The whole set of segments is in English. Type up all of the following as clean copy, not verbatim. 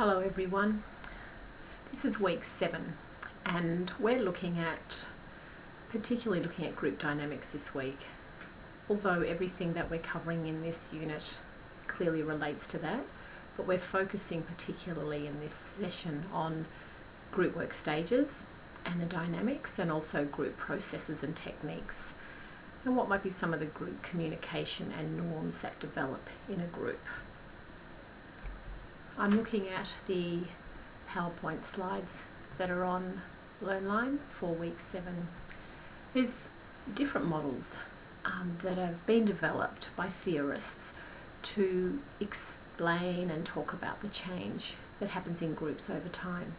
Hello everyone, this is week 7 and we're particularly looking at group dynamics this week, although everything that we're covering in this unit clearly relates to that, but we're focusing particularly in this session on group work stages and the dynamics, and also group processes and techniques, and what might be some of the group communication and norms that develop in a group. I'm looking at the PowerPoint slides that are on LearnLine for week 7. There's different models that have been developed by theorists to explain and talk about the change that happens in groups over time.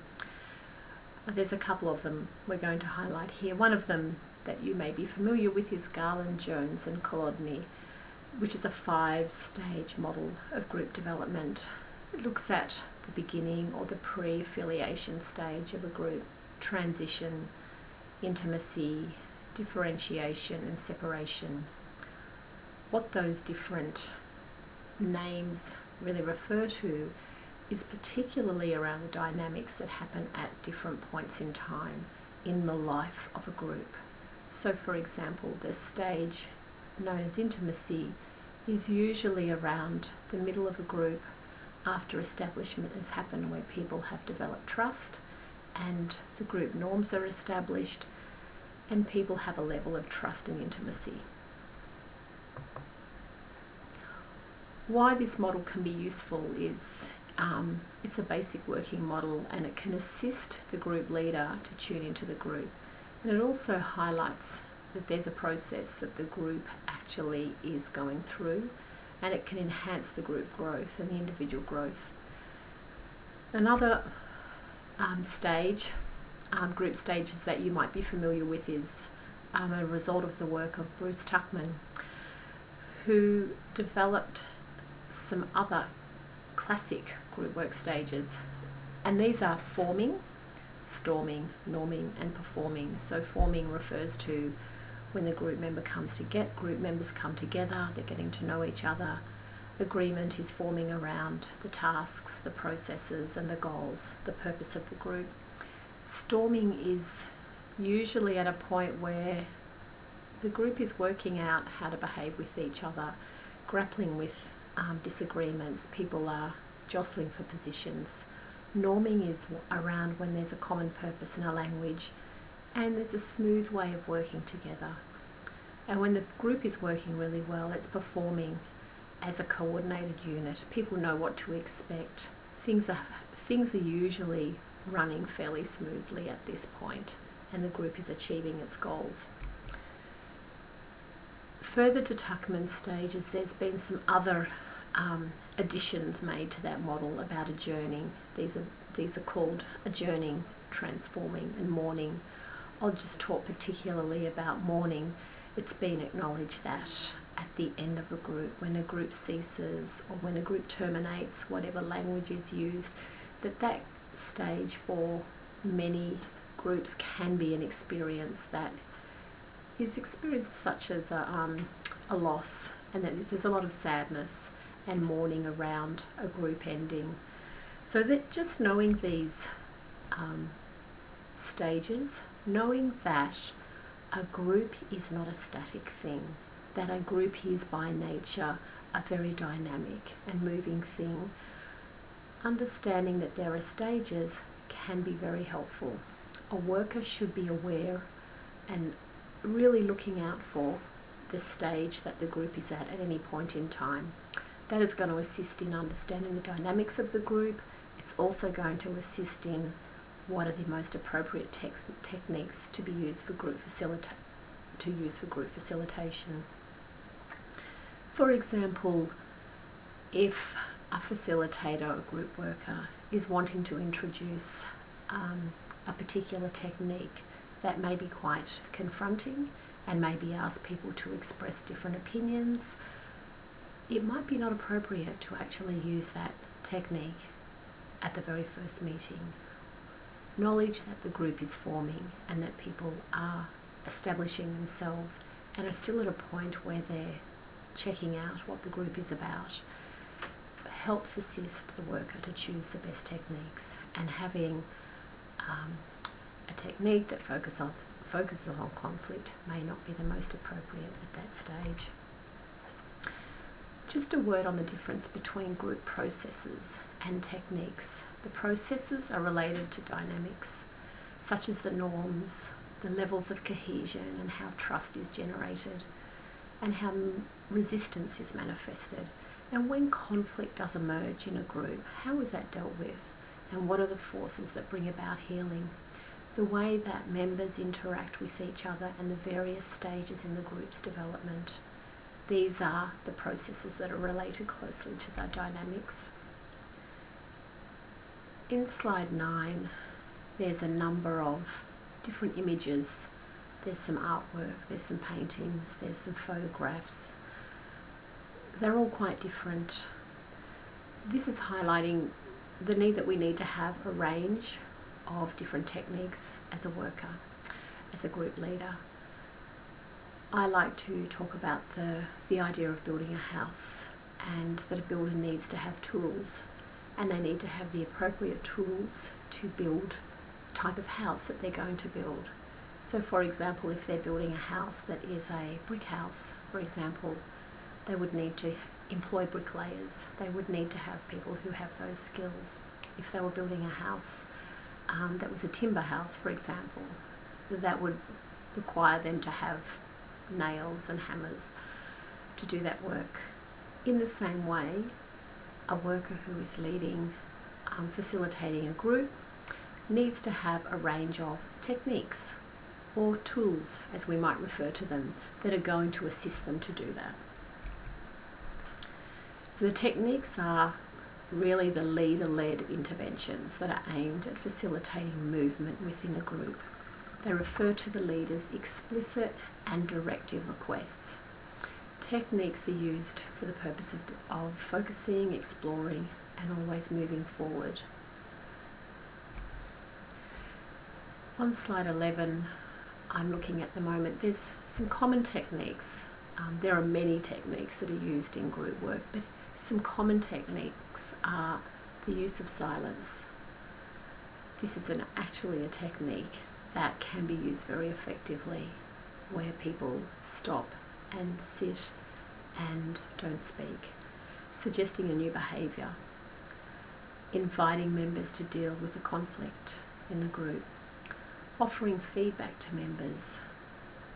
There's a couple of them we're going to highlight here. One of them that you may be familiar with is Garland, Jones and Kolodny, which is a 5-stage model of group development. It looks at the beginning or the pre-affiliation stage of a group, transition, intimacy, differentiation and separation. What those different names really refer to is particularly around the dynamics that happen at different points in time in the life of a group. So for example, the stage known as intimacy is usually around the middle of a group, after establishment has happened, where people have developed trust and the group norms are established and people have a level of trust and intimacy. Why this model can be useful is it's a basic working model, and it can assist the group leader to tune into the group, and it also highlights that there's a process that the group actually is going through, and it can enhance the group growth and the individual growth. Another group stages that you might be familiar with is a result of the work of Bruce Tuckman, who developed some other classic group work stages, and these are forming, storming, norming and performing. So forming refers to when the group members come together, they're getting to know each other. Agreement is forming around the tasks, the processes and the goals, the purpose of the group. Storming is usually at a point where the group is working out how to behave with each other, grappling with disagreements, people are jostling for positions. Norming is around when there's a common purpose and a language, and there's a smooth way of working together. And when the group is working really well, it's performing as a coordinated unit. People know what to expect. Things are usually running fairly smoothly at this point, and the group is achieving its goals. Further to Tuckman's stages, there's been some other additions made to that model about adjourning. These are called adjourning, transforming and mourning. I'll just talk particularly about mourning. It's been acknowledged that at the end of a group, when a group ceases or when a group terminates, whatever language is used, that stage for many groups can be an experience that is experienced such as a loss, and that there's a lot of sadness and mourning around a group ending. So that just knowing these stages, knowing that a group is not a static thing, that a group is by nature a very dynamic and moving thing, understanding that there are stages can be very helpful. A worker should be aware and really looking out for the stage that the group is at any point in time. That is going to assist in understanding the dynamics of the group. It's also going to assist in what are the most appropriate techniques to be used for group facilitation. For example, if a facilitator or group worker is wanting to introduce a particular technique that may be quite confronting and maybe ask people to express different opinions, it might be not appropriate to actually use that technique at the very first meeting. Knowledge that the group is forming and that people are establishing themselves and are still at a point where they're checking out what the group is about helps assist the worker to choose the best techniques, and having a technique that focuses on conflict may not be the most appropriate at that stage. Just a word on the difference between group processes and techniques. The processes are related to dynamics, such as the norms, the levels of cohesion, and how trust is generated, and how resistance is manifested. And when conflict does emerge in a group, how is that dealt with? And what are the forces that bring about healing? The way that members interact with each other and the various stages in the group's development. These are the processes that are related closely to the dynamics. In slide 9, there's a number of different images. There's some artwork, there's some paintings, there's some photographs. They're all quite different. This is highlighting the need that we need to have a range of different techniques as a worker, as a group leader. I like to talk about the idea of building a house, and that a builder needs to have tools, and they need to have the appropriate tools to build the type of house that they're going to build. So for example, if they're building a house that is a brick house, for example, they would need to employ bricklayers. They would need to have people who have those skills. If they were building a house that was a timber house, for example, that would require them to have nails and hammers to do that work. In the same way, a worker who is leading, facilitating a group, needs to have a range of techniques or tools, as we might refer to them, that are going to assist them to do that. So the techniques are really the leader-led interventions that are aimed at facilitating movement within a group. They refer to the leader's explicit and directive requests. Techniques are used for the purpose of focusing, exploring, and always moving forward. On slide 11, I'm looking at the moment, there's some common techniques. There are many techniques that are used in group work, but some common techniques are the use of silence. This is actually a technique that can be used very effectively, where people stop and sit and don't speak, suggesting a new behaviour, inviting members to deal with a conflict in the group, offering feedback to members,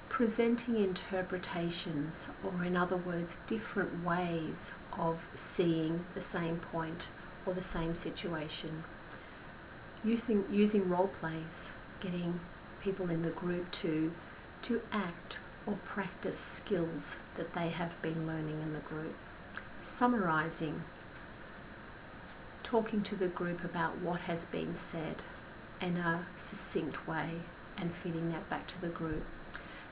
presenting interpretations, or in other words, different ways of seeing the same point or the same situation, using role plays, getting people in the group to act or practice skills that they have been learning in the group, summarising, talking to the group about what has been said in a succinct way and feeding that back to the group.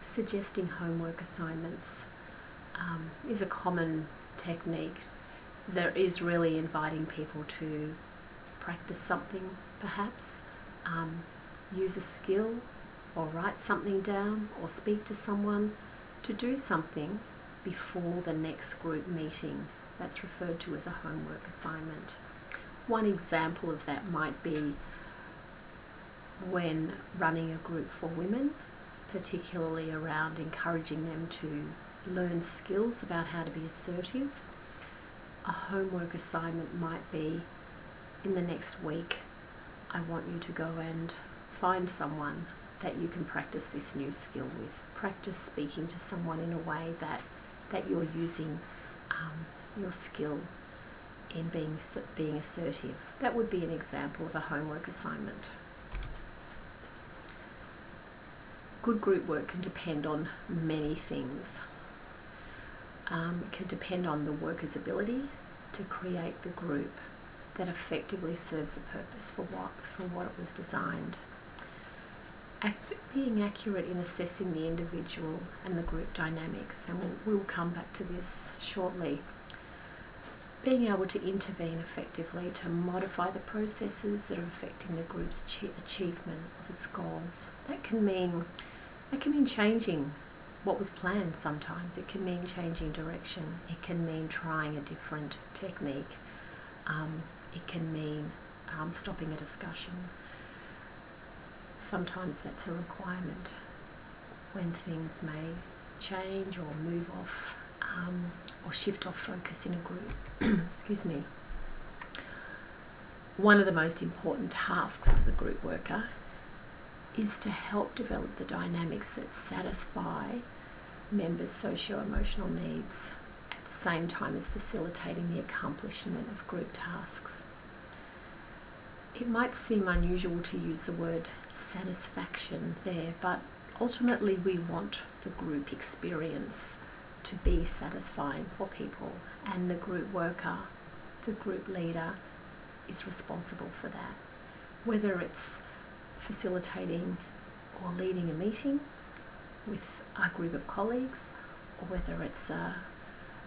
Suggesting homework assignments is a common technique. There is really inviting people to practice something, perhaps, use a skill, or write something down, or speak to someone, to do something before the next group meeting. That's referred to as a homework assignment. One example of that might be when running a group for women, particularly around encouraging them to learn skills about how to be assertive. A homework assignment might be, in the next week, I want you to go and find someone that you can practice this new skill with. Practice speaking to someone in a way that you're using your skill in being assertive. That would be an example of a homework assignment. Good group work can depend on many things. It can depend on the worker's ability to create the group that effectively serves a purpose for what it was designed. Being accurate in assessing the individual and the group dynamics, and we'll come back to this shortly. Being able to intervene effectively to modify the processes that are affecting the group's achievement of its goals. That can mean changing what was planned sometimes. It can mean changing direction. It can mean trying a different technique. It can mean stopping a discussion. Sometimes that's a requirement when things may change or move off or shift off focus in a group. Excuse me. One of the most important tasks of the group worker is to help develop the dynamics that satisfy members' socio-emotional needs at the same time as facilitating the accomplishment of group tasks. It might seem unusual to use the word satisfaction there, but ultimately we want the group experience to be satisfying for people, and the group worker, the group leader, is responsible for that. Whether it's facilitating or leading a meeting with a group of colleagues, or whether it's a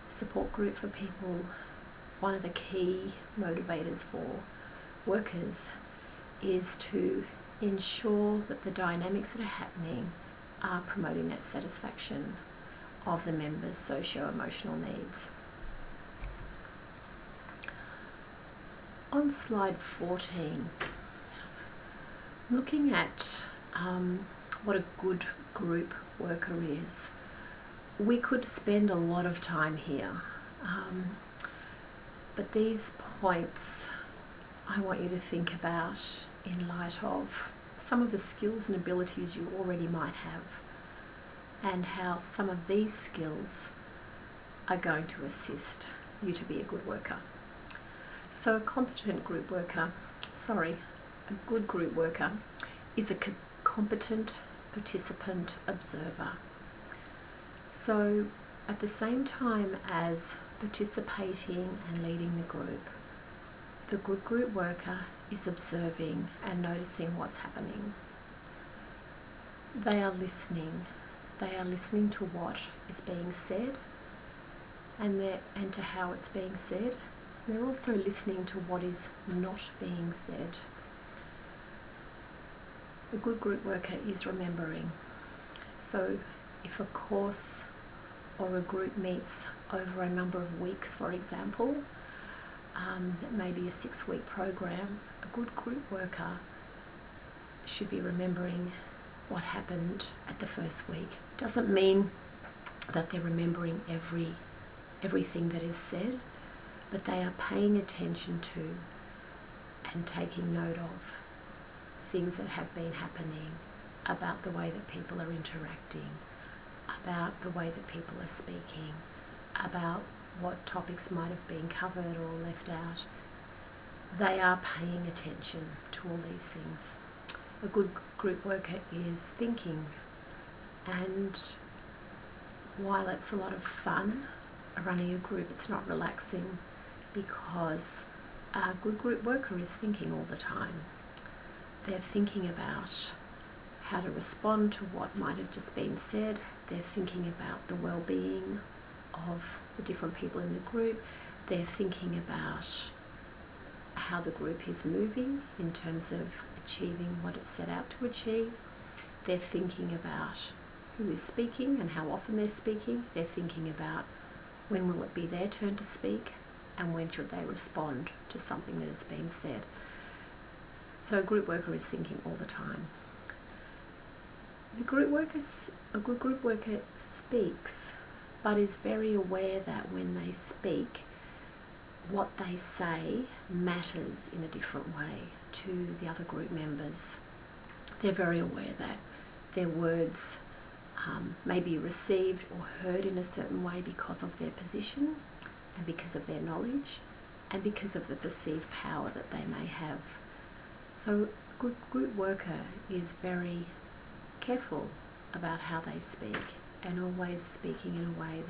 support group for people, one of the key motivators for workers is to ensure that the dynamics that are happening are promoting that satisfaction of the members' socio-emotional needs. On slide 14, looking at what a good group worker is, we could spend a lot of time here, but these points I want you to think about in light of some of the skills and abilities you already might have, and how some of these skills are going to assist you to be a good worker. So a good group worker is a competent participant observer. So at the same time as participating and leading the group, the good group worker is observing and noticing what's happening. They are listening. They are listening to what is being said and to how it's being said. They're also listening to what is not being said. A good group worker is remembering. So if a course or a group meets over a number of weeks, for example, it may be a 6-week program, a good group worker should be remembering what happened at the first week. Doesn't mean that they're remembering everything that is said, but they are paying attention to and taking note of things that have been happening, about the way that people are interacting, about the way that people are speaking, about what topics might have been covered or left out. They are paying attention to all these things. A good group worker is thinking, and while it's a lot of fun running a group, it's not relaxing, because a good group worker is thinking all the time. They're thinking about how to respond to what might have just been said. They're thinking about the well-being of the different people in the group. They're thinking about how the group is moving in terms of achieving what it set out to achieve. They're thinking about who is speaking and how often they're speaking. They're thinking about when will it be their turn to speak and when should they respond to something that has been said. So a group worker is thinking all the time. A good group worker speaks, but is very aware that when they speak, what they say matters in a different way to the other group members. They're very aware that their words may be received or heard in a certain way because of their position and because of their knowledge and because of the perceived power that they may have. So a good group worker is very careful about how they speak, and always speaking in a way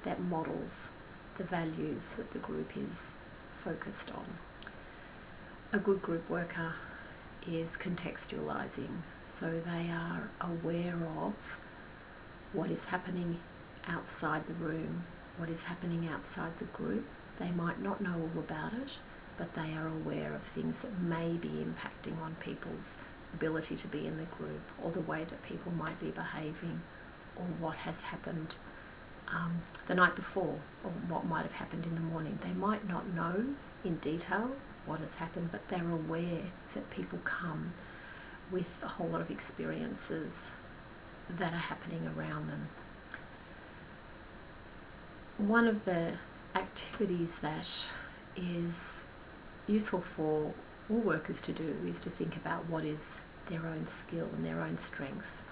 that models the values that the group is focused on. A good group worker is contextualizing, so they are aware of what is happening outside the room, what is happening outside the group. They might not know all about it, but they are aware of things that may be impacting on people's ability to be in the group, or the way that people might be behaving, or what has happened the night before, or what might have happened in the morning. They might not know in detail what has happened, but they're aware that people come with a whole lot of experiences that are happening around them. One of the activities that is useful for all workers to do is to think about what is their own skill and their own strength.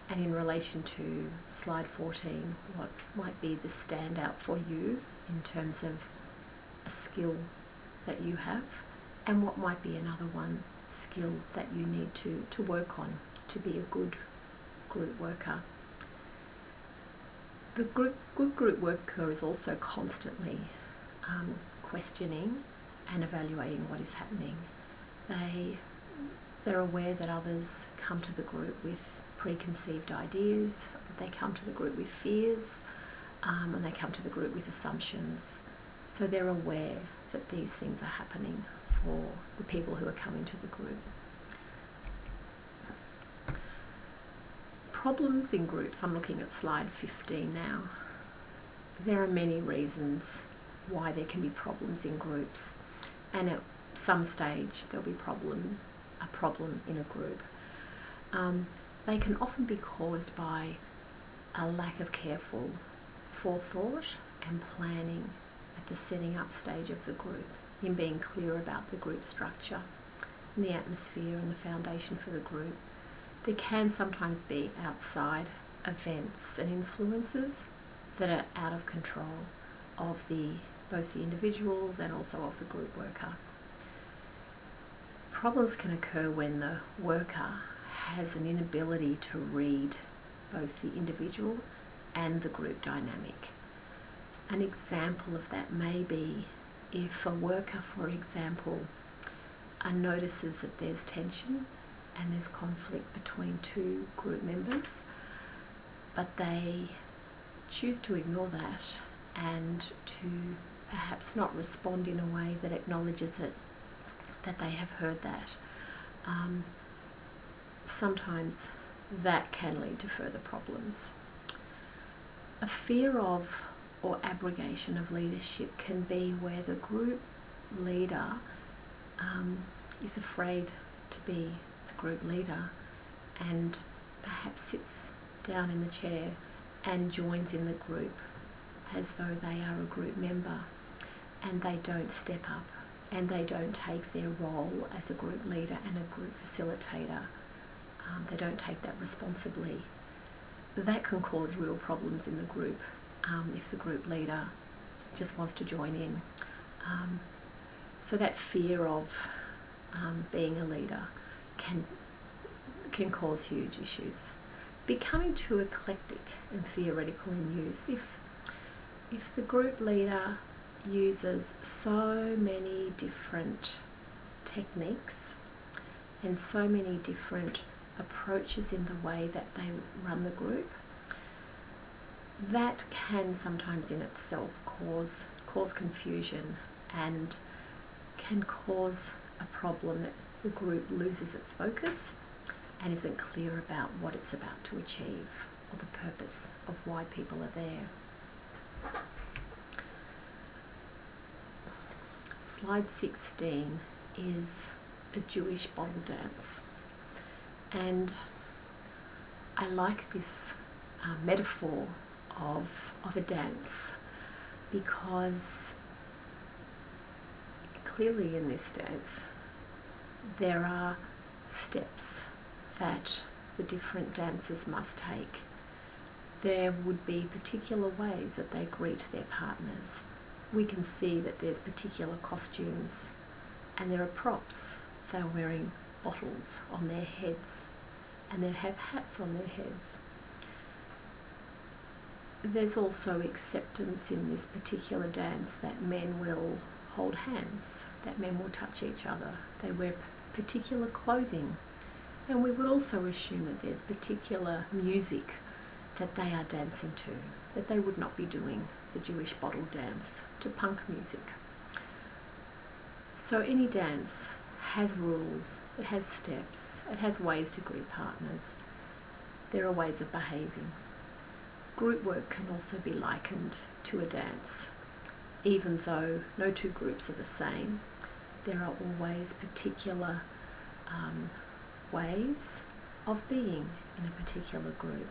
And in relation to slide 14, what might be the standout for you in terms of a skill that you have, and what might be another one skill that you need to work on to be a good group worker. The good group worker is also constantly questioning and evaluating what is happening. They're aware that others come to the group with preconceived ideas, that they come to the group with fears, and they come to the group with assumptions. So they're aware that these things are happening for the people who are coming to the group. Problems in groups, I'm looking at slide 15 now. There are many reasons why there can be problems in groups, and at some stage there'll be a problem in a group. They can often be caused by a lack of careful forethought and planning at the setting up stage of the group, in being clear about the group structure and the atmosphere and the foundation for the group. There can sometimes be outside events and influences that are out of control of both the individuals and also of the group worker. Problems can occur when the worker has an inability to read both the individual and the group dynamic. An example of that may be if a worker, for example, notices that there's tension and there's conflict between two group members, but they choose to ignore that and to perhaps not respond in a way that acknowledges it, that they have heard that. Sometimes that can lead to further problems. A fear of or abrogation of leadership can be where the group leader is afraid to be the group leader and perhaps sits down in the chair and joins in the group as though they are a group member, and they don't step up and they don't take their role as a group leader and a group facilitator. They don't take that responsibly. That can cause real problems in the group if the group leader just wants to join in. So that fear of being a leader can cause huge issues. Becoming too eclectic and theoretical in use. If the group leader uses so many different techniques and so many different approaches in the way that they run the group, that can sometimes in itself cause confusion and can cause a problem that the group loses its focus and isn't clear about what it's about to achieve or the purpose of why people are there. Slide 16 is a Jewish bottle dance, and I like this metaphor of a dance because clearly in this dance there are steps that the different dancers must take. There would be particular ways that they greet their partners. We can see that there's particular costumes and there are props. They're wearing bottles on their heads and they have hats on their heads. There's also acceptance in this particular dance that men will hold hands, that men will touch each other. They wear particular clothing, and we would also assume that there's particular music that they are dancing to, that they would not be doing the Jewish bottle dance to punk music. So any dance has rules, it has steps, it has ways to greet partners. There are ways of behaving. Group work can also be likened to a dance. even though no two groups are the same, there are always particular ways of being in a particular group.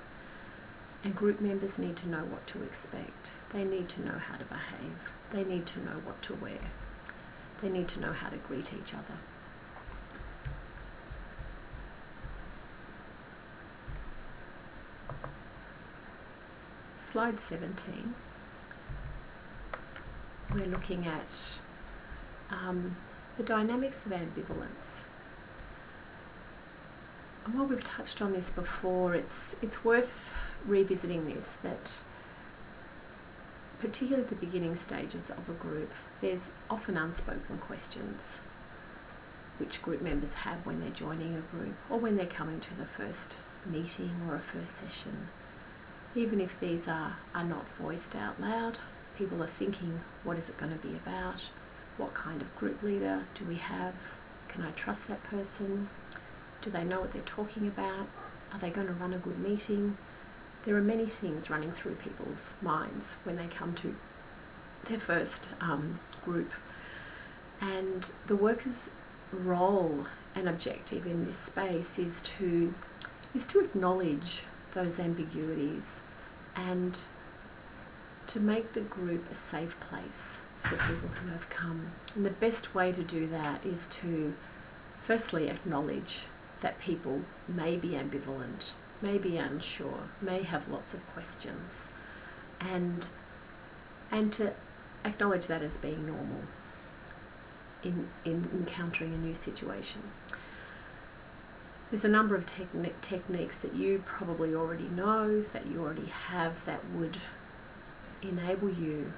And group members need to know what to expect. They need to know how to behave. They need to know what to wear. They need to know how to greet each other. Slide 17. We're looking at the dynamics of ambivalence. And while we've touched on this before, it's worth revisiting this, that particularly at the beginning stages of a group, there's often unspoken questions which group members have when they're joining a group or when they're coming to the first meeting or a first session. Even if these are not voiced out loud, people are thinking, what is it going to be about? What kind of group leader do we have? Can I trust that person? Do they know what they're talking about? Are they going to run a good meeting? There are many things running through people's minds when they come to their first group. And the worker's role and objective in this space is to acknowledge those ambiguities and to make the group a safe place for people who have come. And the best way to do that is to firstly acknowledge that people may be ambivalent, may be unsure, may have lots of questions, and to acknowledge that as being normal in encountering a new situation. There's a number of techniques that you probably already know, that you already have, that would enable you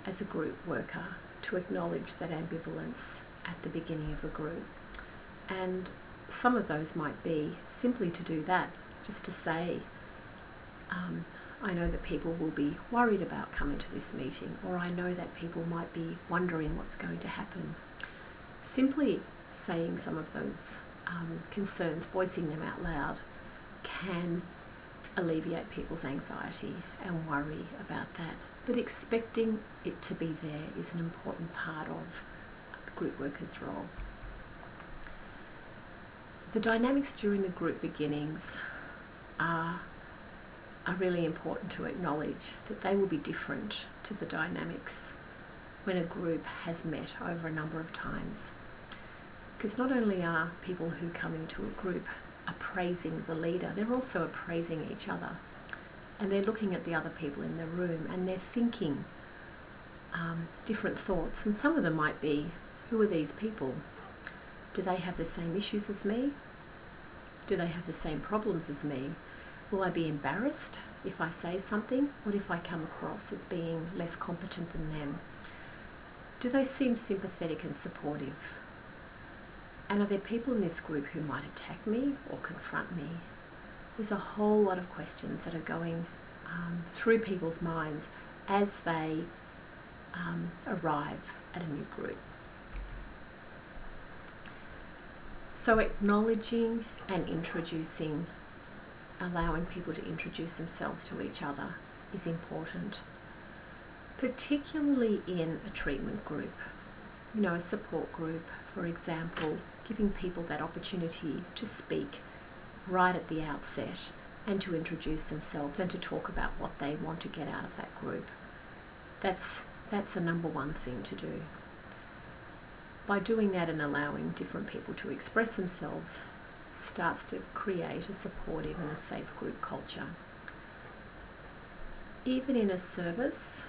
as a group worker to acknowledge that ambivalence at the beginning of a group. And some of those might be simply to do that, just to say, I know that people will be worried about coming to this meeting, or I know that people might be wondering what's going to happen. Simply saying some of those concerns, voicing them out loud, can alleviate people's anxiety and worry about that. But expecting it to be there is an important part of the group worker's role. The dynamics during the group beginnings are really important to acknowledge, that they will be different to the dynamics when a group has met over a number of times. Because not only are people who come into a group appraising the leader, they're also appraising each other. And they're looking at the other people in the room and they're thinking different thoughts. And some of them might be, who are these people? Do they have the same issues as me? Do they have the same problems as me? Will I be embarrassed if I say something? What if I come across as being less competent than them? Do they seem sympathetic and supportive? And are there people in this group who might attack me or confront me? There's a whole lot of questions that are going through people's minds as they arrive at a new group. So acknowledging and introducing, allowing people to introduce themselves to each other is important, particularly in a treatment group. You know, a support group, for example, giving people that opportunity to speak right at the outset and to introduce themselves and to talk about what they want to get out of that group. That's the number one thing to do. By doing that and allowing different people to express themselves starts to create a supportive and a safe group culture. Even in a service,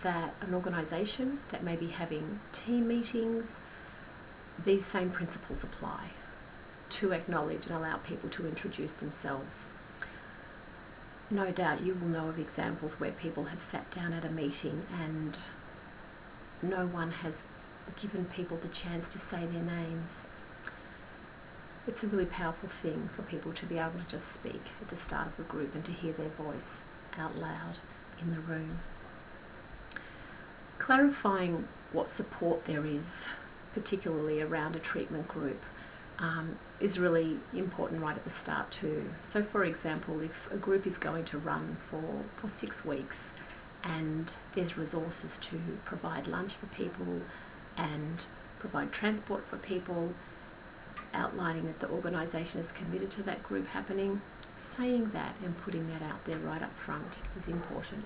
that an organisation that may be having team meetings, these same principles apply to acknowledge and allow people to introduce themselves. No doubt you will know of examples where people have sat down at a meeting and no one has given people the chance to say their names. It's a really powerful thing for people to be able to just speak at the start of a group and to hear their voice out loud in the room. Clarifying what support there is, particularly around a treatment group, is really important right at the start too. So for example, if a group is going to run for 6 weeks and there's resources to provide lunch for people and provide transport for people, outlining that the organisation is committed to that group happening. Saying that and putting that out there right up front is important.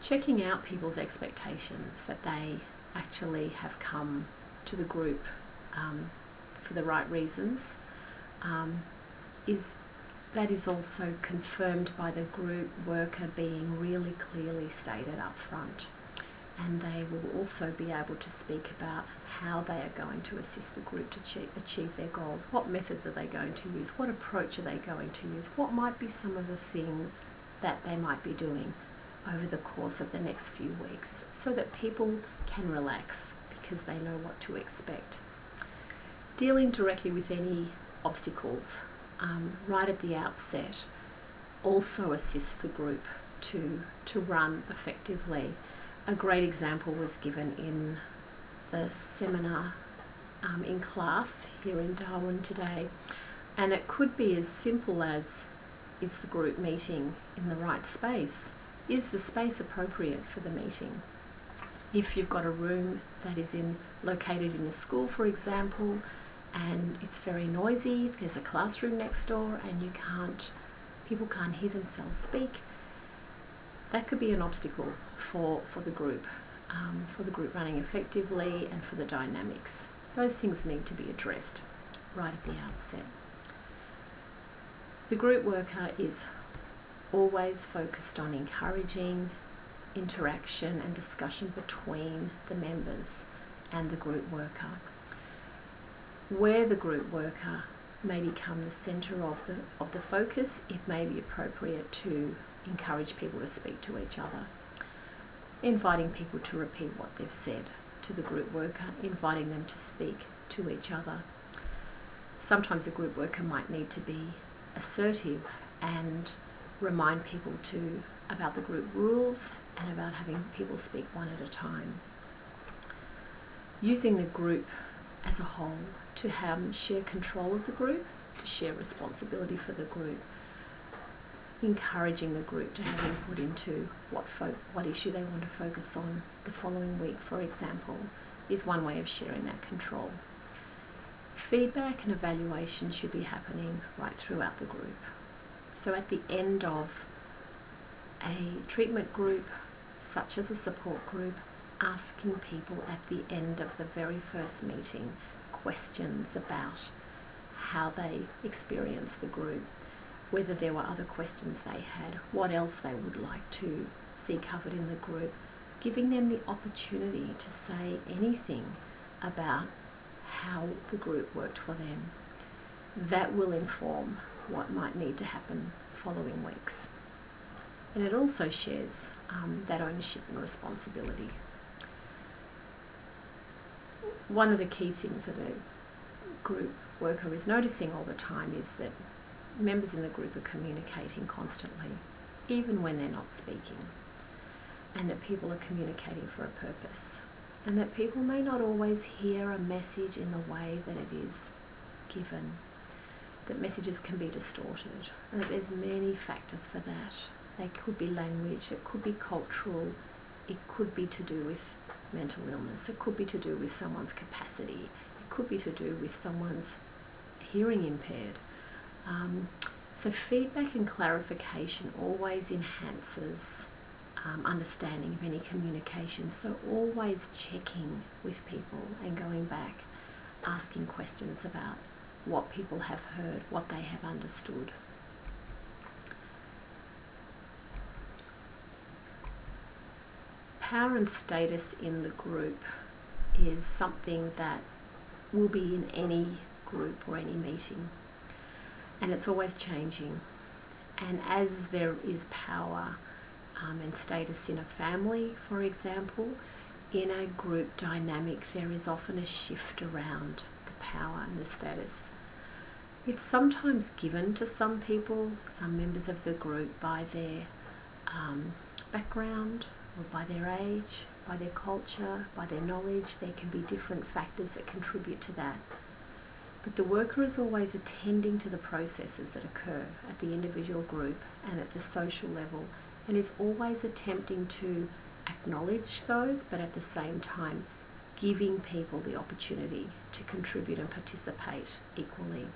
Checking out people's expectations, that they actually have come to the group for the right reasons, is also confirmed by the group worker being really clearly stated up front. And they will also be able to speak about how they are going to assist the group to achieve their goals. What methods are they going to use? What approach are they going to use? What might be some of the things that they might be doing over the course of the next few weeks, so that people can relax because they know what to expect. Dealing directly with any obstacles right at the outset also assists the group to run effectively. A great example was given in the seminar in class here in Darwin today, and it could be as simple as, is the group meeting in the right space? Is the space appropriate for the meeting? If you've got a room that is located in a school, for example, and it's very noisy, there's a classroom next door and people can't hear themselves speak, that could be an obstacle for the group running effectively and for the dynamics. Those things need to be addressed right at the outset. The group worker is always focused on encouraging interaction and discussion between the members and the group worker. Where the group worker may become the centre of the focus, it may be appropriate to encourage people to speak to each other, inviting people to repeat what they've said to the group worker, inviting them to speak to each other. Sometimes the group worker might need to be assertive and remind people about the group rules and about having people speak one at a time. Using the group as a whole to share control of the group, to share responsibility for the group, encouraging the group to have input into what issue they want to focus on the following week, for example, is one way of sharing that control. Feedback and evaluation should be happening right throughout the group. So at the end of a treatment group, such as a support group, asking people at the end of the very first meeting questions about how they experienced the group, whether there were other questions they had, what else they would like to see covered in the group, giving them the opportunity to say anything about how the group worked for them. That will inform what might need to happen following weeks. And it also shares that ownership and responsibility. One of the key things that a group worker is noticing all the time is that members in the group are communicating constantly, even when they're not speaking, and that people are communicating for a purpose, and that people may not always hear a message in the way that it is given, that messages can be distorted, and that there's many factors for that. They could be language, it could be cultural, it could be to do with mental illness, it could be to do with someone's capacity, it could be to do with someone's hearing impaired. So feedback and clarification always enhances understanding of any communication. So always checking with people and going back, asking questions about what people have heard, what they have understood. Power and status in the group is something that will be in any group or any meeting, and it's always changing. And as there is power and status in a family, for example, in a group dynamic there is often a shift around the power and the status. It's sometimes given to some people, some members of the group, by their background or by their age, by their culture, by their knowledge. There can be different factors that contribute to that. But the worker is always attending to the processes that occur at the individual group and at the social level and is always attempting to acknowledge those, but at the same time giving people the opportunity to contribute and participate equally.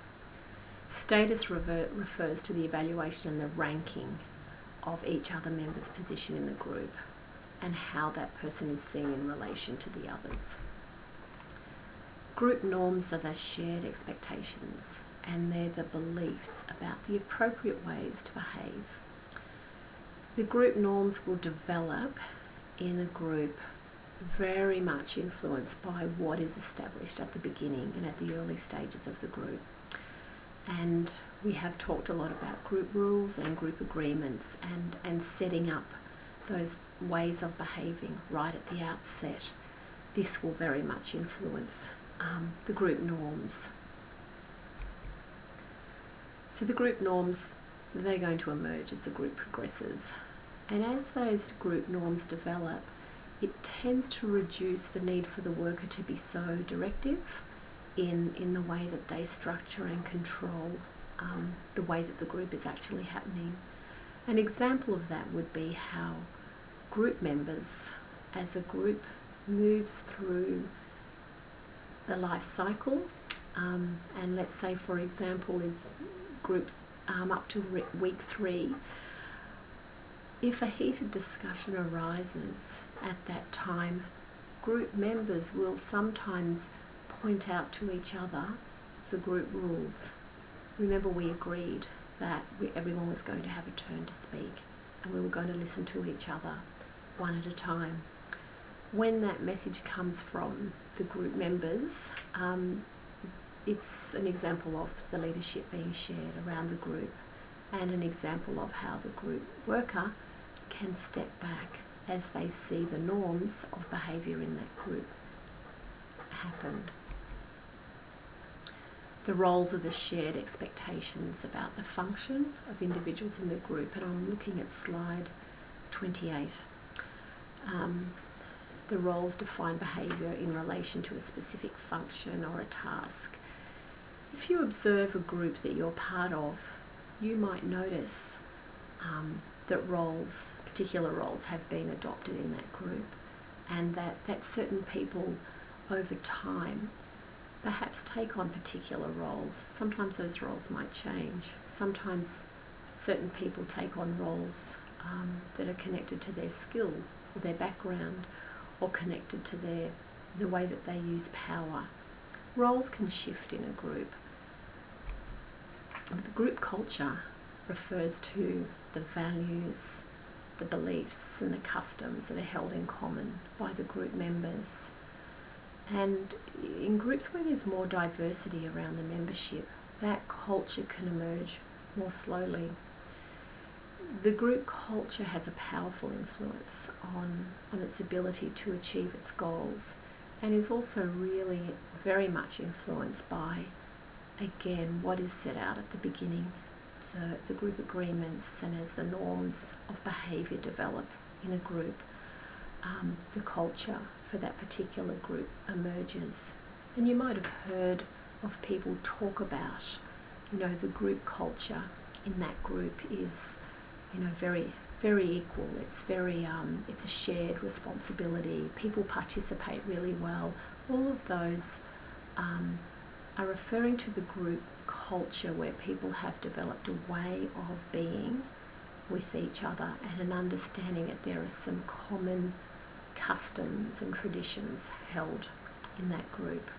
Status refers to the evaluation and the ranking of each other member's position in the group and how that person is seen in relation to the others. Group norms are the shared expectations, and they're the beliefs about the appropriate ways to behave. The group norms will develop in a group very much influenced by what is established at the beginning and at the early stages of the group. And we have talked a lot about group rules and group agreements and setting up those ways of behaving right at the outset. This will very much influence the group norms. So the group norms, they're going to emerge as the group progresses. And as those group norms develop, it tends to reduce the need for the worker to be so directive in the way that they structure and control the way that the group is actually happening. An example of that would be how group members, as a group moves through the life cycle, and let's say, for example, is group up to week 3, if a heated discussion arises at that time, group members will sometimes point out to each other the group rules. Remember, we agreed that everyone was going to have a turn to speak, and we were going to listen to each other one at a time. When that message comes from the group members, it's an example of the leadership being shared around the group, and an example of how the group worker can step back as they see the norms of behaviour in that group happen. The roles are the shared expectations about the function of individuals in the group, and I'm looking at slide 28. The roles define behaviour in relation to a specific function or a task. If you observe a group that you're part of, you might notice that particular roles have been adopted in that group, and that certain people over time perhaps take on particular roles. Sometimes those roles might change. Sometimes certain people take on roles that are connected to their skill or their background, or connected to the way that they use power. Roles can shift in a group. But the group culture refers to the values, the beliefs and the customs that are held in common by the group members. And in groups where there's more diversity around the membership, that culture can emerge more slowly. The group culture has a powerful influence on its ability to achieve its goals, and is also really very much influenced by, again, what is set out at the beginning, the group agreements, and as the norms of behaviour develop in a group, the culture for that particular group emerges. And you might have heard of people talk about, the group culture in that group is, very, very equal. It's very, it's a shared responsibility. People participate really well. All of those are referring to the group culture where people have developed a way of being with each other and an understanding that there are some common customs and traditions held in that group.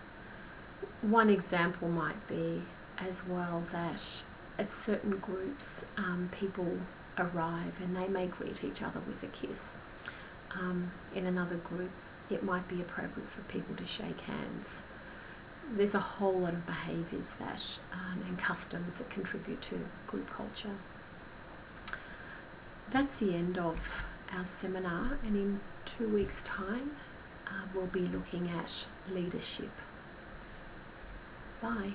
One example might be as well that at certain groups people arrive and they may greet each other with a kiss. In another group it might be appropriate for people to shake hands. There's a whole lot of behaviours that and customs that contribute to group culture. That's the end of our seminar, and in 2 weeks' time we'll be looking at leadership. Bye.